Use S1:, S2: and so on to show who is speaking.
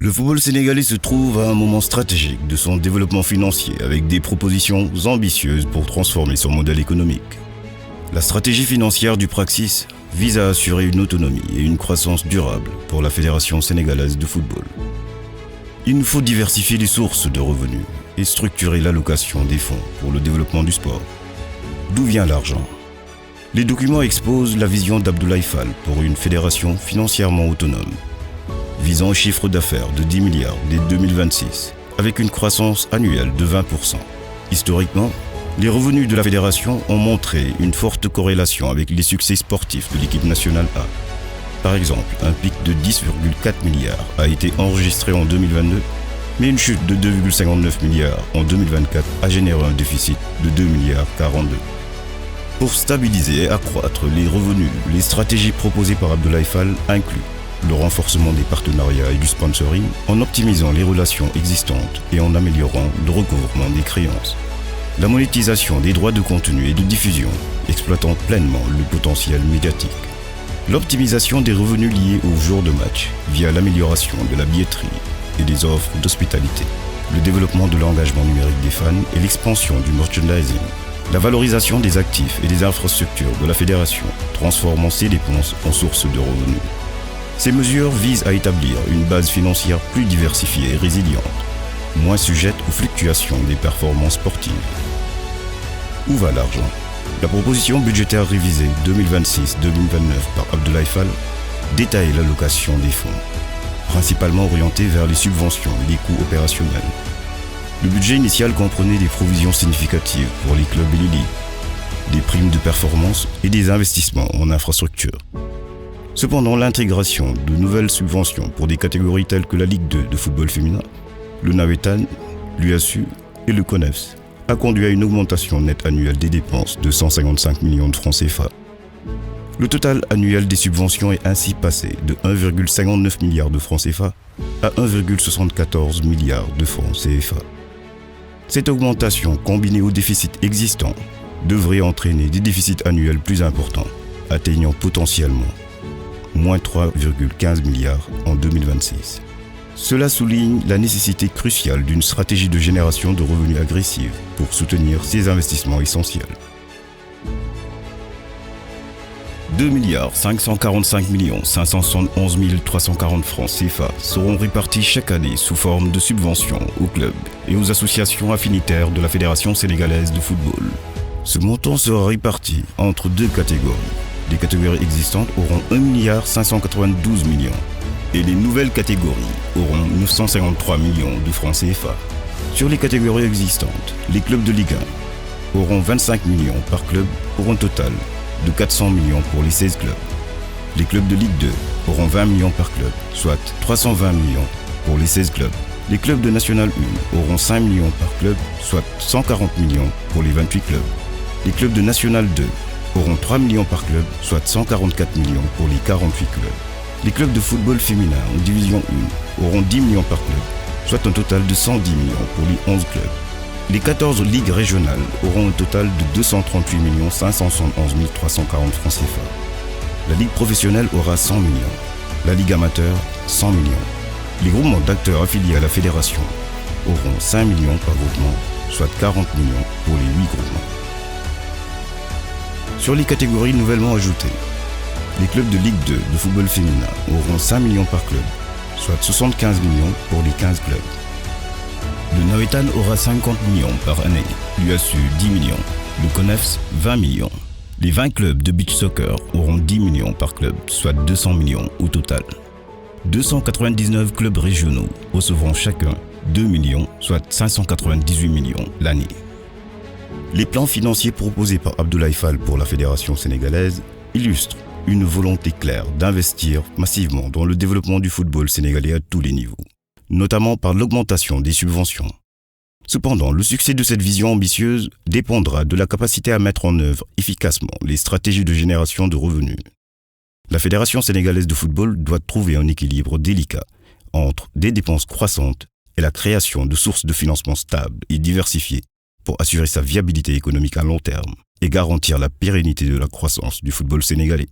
S1: Le football sénégalais se trouve à un moment stratégique de son développement financier avec des propositions ambitieuses pour transformer son modèle économique. La stratégie financière du Praxis vise à assurer une autonomie et une croissance durable pour la Fédération sénégalaise de football. Il nous faut diversifier les sources de revenus et structurer l'allocation des fonds pour le développement du sport. D'où vient l'argent ? Les documents exposent la vision d'Abdoulaye Fall pour une fédération financièrement autonome, visant un chiffre d'affaires de 10 milliards dès 2026, avec une croissance annuelle de 20%. Historiquement, les revenus de la fédération ont montré une forte corrélation avec les succès sportifs de l'équipe nationale A. Par exemple, un pic de 10,4 milliards a été enregistré en 2022, mais une chute de 2,59 milliards en 2024 a généré un déficit de 2 milliards 42. Pour stabiliser et accroître les revenus, les stratégies proposées par Abdoulaye Fall incluent le renforcement des partenariats et du sponsoring en optimisant les relations existantes et en améliorant le recouvrement des créances. La monétisation des droits de contenu et de diffusion, exploitant pleinement le potentiel médiatique. L'optimisation des revenus liés aux jours de match via l'amélioration de la billetterie et des offres d'hospitalité. Le développement de l'engagement numérique des fans et l'expansion du merchandising. La valorisation des actifs et des infrastructures de la fédération, transformant ces dépenses en sources de revenus. Ces mesures visent à établir une base financière plus diversifiée et résiliente, moins sujette aux fluctuations des performances sportives. Où va l'argent ? La proposition budgétaire révisée 2026-2029 par Abdoulaye Fall détaille l'allocation des fonds, principalement orientée vers les subventions et les coûts opérationnels. Le budget initial comprenait des provisions significatives pour les clubs et les ligues, des primes de performance et des investissements en infrastructures. Cependant, l'intégration de nouvelles subventions pour des catégories telles que la Ligue 2 de football féminin, le Nawetan, l'UASU et le CONEFS a conduit à une augmentation nette annuelle des dépenses de 155 millions de francs CFA. Le total annuel des subventions est ainsi passé de 1,59 milliard de francs CFA à 1,74 milliard de francs CFA. Cette augmentation, combinée au déficit existant, devrait entraîner des déficits annuels plus importants, atteignant potentiellement moins 3,15 milliards en 2026. Cela souligne la nécessité cruciale d'une stratégie de génération de revenus agressive pour soutenir ces investissements essentiels. 2 545 571 340 francs CFA seront répartis chaque année sous forme de subventions aux clubs et aux associations affinitaires de la Fédération sénégalaise de football. Ce montant sera réparti entre deux catégories. Les catégories existantes auront 1 592 millions et les nouvelles catégories auront 953 millions de francs CFA. Sur les catégories existantes, les clubs de Ligue 1 auront 25 millions par club pour un total de 400 millions pour les 16 clubs. Les clubs de Ligue 2 auront 20 millions par club, soit 320 millions pour les 16 clubs. Les clubs de National 1 auront 5 millions par club, soit 140 millions pour les 28 clubs. Les clubs de National 2 auront 3 millions par club, soit 144 millions pour les 48 clubs. Les clubs de football féminin en division 1 auront 10 millions par club, soit un total de 110 millions pour les 11 clubs. Les 14 ligues régionales auront un total de 238 571 340 francs CFA. La ligue professionnelle aura 100 millions, la ligue amateur 100 millions. Les groupements d'acteurs affiliés à la fédération auront 5 millions par groupement, soit 40 millions pour les 8 groupements. Sur les catégories nouvellement ajoutées, les clubs de Ligue 2 de football féminin auront 5 millions par club, soit 75 millions pour les 15 clubs. Le Nawetan aura 50 millions par année, l'UASU 10 millions, le CONEFS 20 millions. Les 20 clubs de beach soccer auront 10 millions par club, soit 200 millions au total. 299 clubs régionaux recevront chacun 2 millions, soit 598 millions l'année. Les plans financiers proposés par Abdoulaye Fall pour la Fédération sénégalaise illustrent une volonté claire d'investir massivement dans le développement du football sénégalais à tous les niveaux, notamment par l'augmentation des subventions. Cependant, le succès de cette vision ambitieuse dépendra de la capacité à mettre en œuvre efficacement les stratégies de génération de revenus. La Fédération sénégalaise de football doit trouver un équilibre délicat entre des dépenses croissantes et la création de sources de financement stables et diversifiées pour assurer sa viabilité économique à long terme et garantir la pérennité de la croissance du football sénégalais.